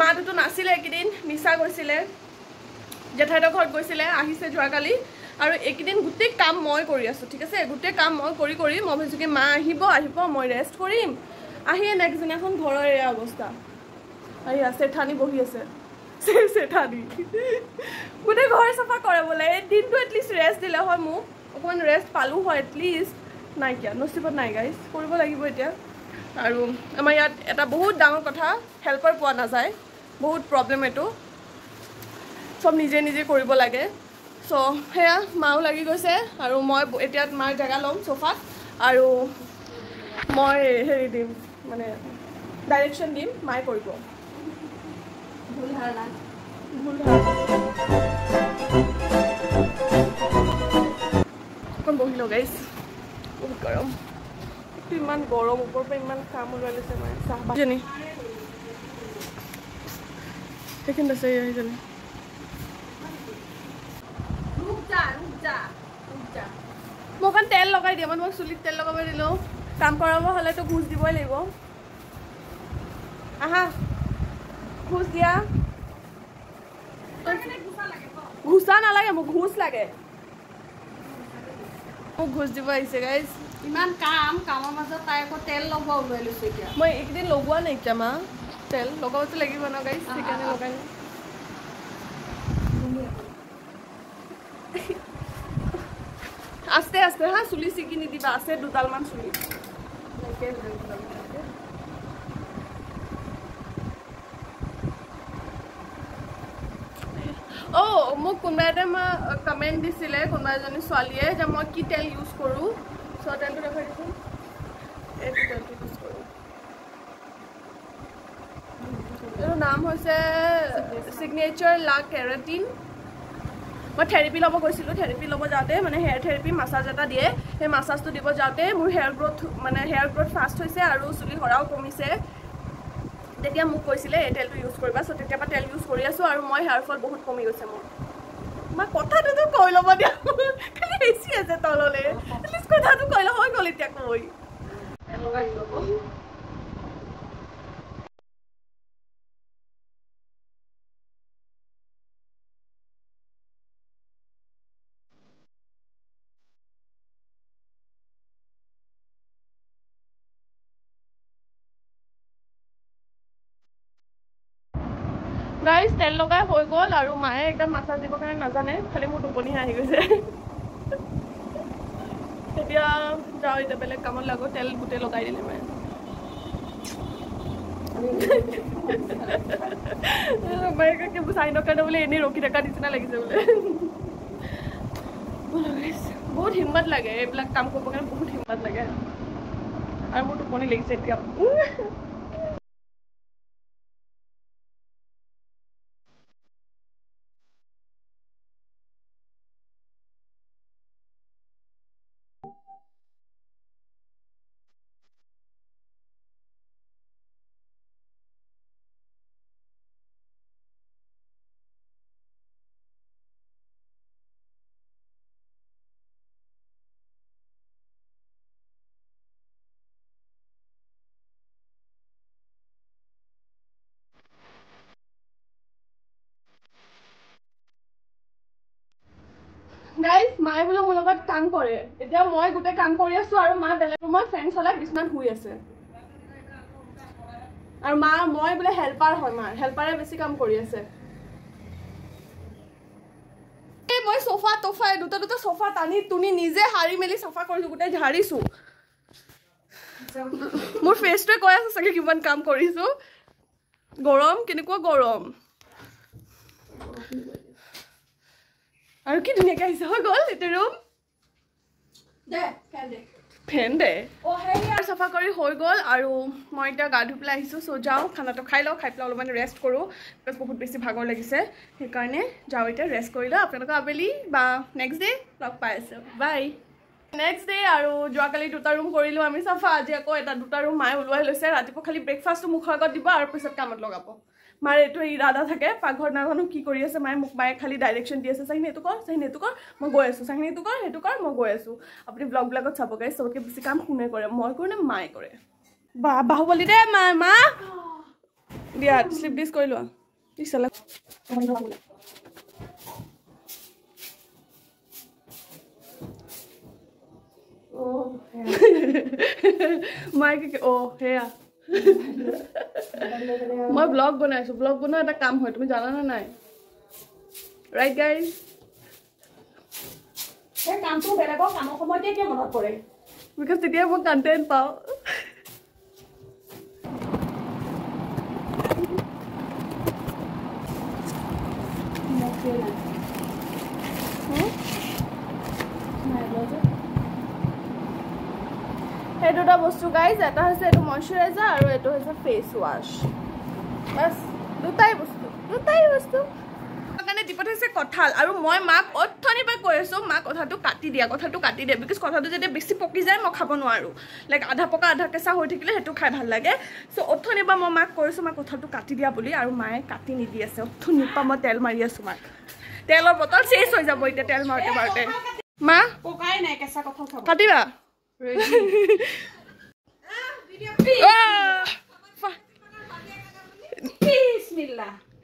মাটোতো নাছিলে এইকেইদিন মিছা গৈছিলে জেঠাইহঁতৰ ঘৰত গৈছিলে আহিছে যোৱাকালি আৰু এইকেইদিন গোটেই কাম মই কৰি আছোঁ ঠিক আছে গোটেই কাম মই কৰি মই ভাবিছোঁ কি মা আহিব মই ৰেষ্ট কৰিম আহিয়ে নেক্সট দিনাখন ঘৰৰ এয়া অৱস্থা আহি চেঠানি বহি আছে চেঠানি গোটেই ঘৰ চাফা কৰে বোলে এই দিনটো এটলিষ্ট ৰেষ্ট দিলে হয় মোক অকণমান ৰেষ্ট পালোঁ হয় এটলিষ্ট নাইকিয়া নচিবত নাই গাইজ কৰিব লাগিব এতিয়া আৰু আমাৰ ইয়াত এটা বহুত ডাঙৰ কথা হেল্পাৰ পোৱা নাযায় বহুত প্ৰব্লেম এইটো সব নিজে নিজে কৰিব লাগে চ' সেয়া মাও লাগি গৈছে আৰু মই এতিয়া মাৰ জেগা ল'ম চোফাত আৰু মই হেৰি দিম মানে ডাইৰেকশ্যন দিম মায়ে কৰিব ভুল ধাৰণা অকণ বহি লওঁ গাইজ বহুত গৰম ইমান গৰম ওপৰৰ পৰা ইমান কাম ওলাই লৈছে মায়ে চাহ বাজনী সেইখিনিত আছে এইজনী মই অকণ তেল লগাই দিয়া মই তোমাক চুলিত তেল লগাব দিলোঁ কাম কৰাব হ'লেতো ঘোচ দিবই লাগিব আহা ঘোচ দিয়া ঘোচা নালাগে মোক ঘোচ লাগে মোক ঘোচ দিব আহিছে গাইজ ইমান কামৰ মাজত তাই আকৌ তেল লগোৱা ওলাই লৈছে এতিয়া মই এইকেইদিন লগোৱা নাইকিয়া মা তেল লগাবতো লাগিব ন গাইজ সেইকাৰণে লগাই আস্তে আস্তে হা চুলি চিকি নিদিবা আছে দুডালমান চুলি মোক কোনোবা এটা কমেণ্ট দিছিলে কোনোবা এজনী ছোৱালীয়ে যে মই কি তেল ইউজ কৰোঁ চ' তেলটো দেখাই দিছোঁ এইটো তেলটো ইউজ কৰোঁ এইটোৰ নাম হৈছে চিগনেচাৰ লা কেৰাটিন মই থেৰাপি ল'ব গৈছিলোঁ থেৰাপি ল'ব যাওঁতে মানে হেয়াৰ থেৰাপি মাছাজ এটা দিয়ে সেই মাছাজটো দিব যাওঁতে মোৰ হেয়াৰ গ্ৰ'থ ফাষ্ট হৈছে আৰু চুলি সৰাও কমিছে তেতিয়া মোক কৈছিলে এই তেলটো ইউজ কৰিবা চ' তেতিয়াৰ পৰা তেল ইউজ কৰি আছোঁ আৰু মই হেয়াৰ ফল বহুত কমি গৈছে মোৰ মই কথাটোতো কৈ ল'ব দিয়া খালি বেছি আছে তললৈ এটলিষ্ট কথাটো কৈ ল'ব হৈ গ'ল এতিয়া কৈ গাইজ তেল লগাই হৈ গ'ল আৰু মায়ে একদম মাছাজ দিবৰ কাৰণে নাজানে খালি মোৰ টোপনিহে আহি গৈছে এতিয়া যাওঁ এতিয়া বেলেগ কামত লাগো তেল গোটেই লগাই দিলে মায়ে মায়ে চাইনৰ কাৰণে বোলে এনেই ৰখি থকা নিচিনা লাগিছে বোলে বহুত হিম্মত লাগে এইবিলাক কাম কৰিবৰ কাৰণে বহুত হিম্মত লাগে আৰু মোৰ টোপনি লাগিছে এতিয়া গাইজ মায়ে বোলে মোৰ লগত কাম কৰে এতিয়া মই গোটেই কাম কৰি আছোঁ আৰু মা বেলেগ ৰুমত ফেন চলাই বিচনাত শুই আছে আৰু মই বোলে হেল্পাৰ হয় মাৰ হেল্পাৰে বেছি কাম কৰি আছে মই সোফা তোফা দুটা সোফা টানি টুনি নিজে হাৰি মেলি চাফা কৰিছোঁ গোটেই ঝাৰিছোঁ মোৰ ফেচটোৱে কৈ আছে চাগে কিমান কাম কৰিছোঁ গৰম কেনেকুৱা গৰম আৰু কি ধুনীয়াকৈ আহিছে হৈ গ'ল এইটো ৰুম ফেন দে চাফা কৰি হৈ গ'ল আৰু মই এতিয়া গা ধুই পেলাই আহিছোঁ চ' যাওঁ খানাটো খাই লওঁ খাই পেলাই অলপমান ৰেষ্ট কৰোঁ বিকজ বহুত বেছি ভাগৰ লাগিছে সেইকাৰণে যাওঁ এতিয়া ৰেষ্ট কৰি লওঁ আপোনালোকক আবেলি বা নেক্সট ডে লগ পাই আছোঁ বাই নেক্সট ডে আৰু যোৱাকালি দুটা ৰুম কৰিলোঁ আমি চাফা আজি আকৌ দুটা ৰুম মায়ে ওলোৱাই লৈছে ৰাতিপুৱা খালি ব্ৰেকফাষ্টটো মুখৰ আগত দিব আৰু পিছত কামত লগাব মাৰ এইটো ইৰাদা থাকে পাকঘৰত নাজানো কি কৰি আছে মায়ে খালি ডাইৰেকশ্যন দি আছে চাহিন এইটো কৰ মই গৈ আছোঁ চাহিন এইটো কৰ সেইটো কৰ মই গৈ আছোঁ আপুনি ব্লগবিলাকত চাব গাইজ চবতকৈ বেছি কাম কোনে কৰে মই কৰোঁ নে মায়ে কৰে বাহুবলী দে মা দিয়া স্লিপ ডিছ কৰি লোৱা কি চালা মাইকে হেয়া মই ব্লগ বনাইছো ব্লগ বনোৱা এটা কাম হয় তুমি জানা না নাই ৰাইট গাইজ সেই কামটো বেলেগৰ কামৰ সময়তে কিয় মনত পৰে বিকজ তেতিয়া মই কণ্টেণ্ট পাওঁ সেই দুটা বস্তু গাইজ এটা হৈছে এইটো মইশ্চাৰাইজাৰ আৰু এইটো হৈছে ফেচ ৱাছ বাছ দুটাই বস্তু কাৰণে দি পঠাইছে কঁঠাল আৰু মই মাক অথনিৰ পৰা কৈ আছোঁ মা কথাটো কাটি দিয়া বিকজ কথাটো যেতিয়া বেছি পকি যায় মই খাব নোৱাৰোঁ লাইক আধা পকা আধা কেঁচা হৈ থাকিলে সেইটো খাই ভাল লাগে চ' অথনিৰ পৰা মই মাক কৈছোঁ মাক কথাটো কাটি দিয়া বুলি আৰু মায়ে কাটি নিদি আছে অথনিৰ পৰা মই তেল মাৰি আছোঁ মাক তেলৰ বটল চেচ হৈ যাব এতিয়া তেল মাৰোঁতে মা পকাই নাই কেঁচা কঁঠাল খাব কাটিবা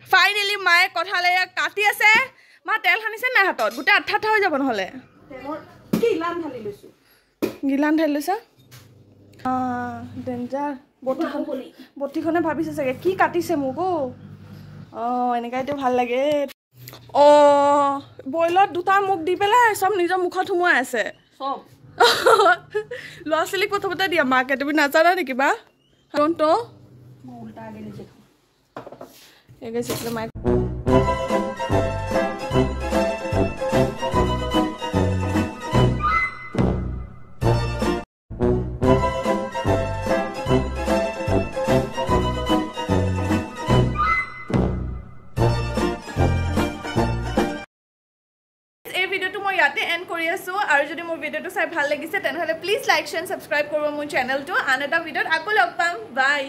ফাইনেলি মায়ে কঁঠাল কাটি আছে মা তেল সানিছে নাই হাতত গোটেই আঠা হৈ যাব নহ'লে গিলান ঢালি লৈছা ডেঞ্জাৰ বটিখনে ভাবিছে চাগে কি কাটিছে মোক এনেকাইতো ভাল লাগে বইলত দুটা মুখ দি পেলাই চব নিজৰ মুখত সোমোৱাই আছে চব ল'ৰা ছোৱালীক প্ৰথমতে দিয়া মাকে তুমি নাজানা নেকি বা মাক ইয়াতে এণ্ড কৰি আছোঁ আৰু যদি মোৰ ভিডিঅ'টো চাই ভাল লাগিছে তেনেহ'লে প্লিজ লাইক শ্বেয়াৰ ছাবস্ক্ৰাইব কৰিব মোৰ চেনেলটো আন এটা ভিডিঅ'ত আকৌ লগ পাম বাই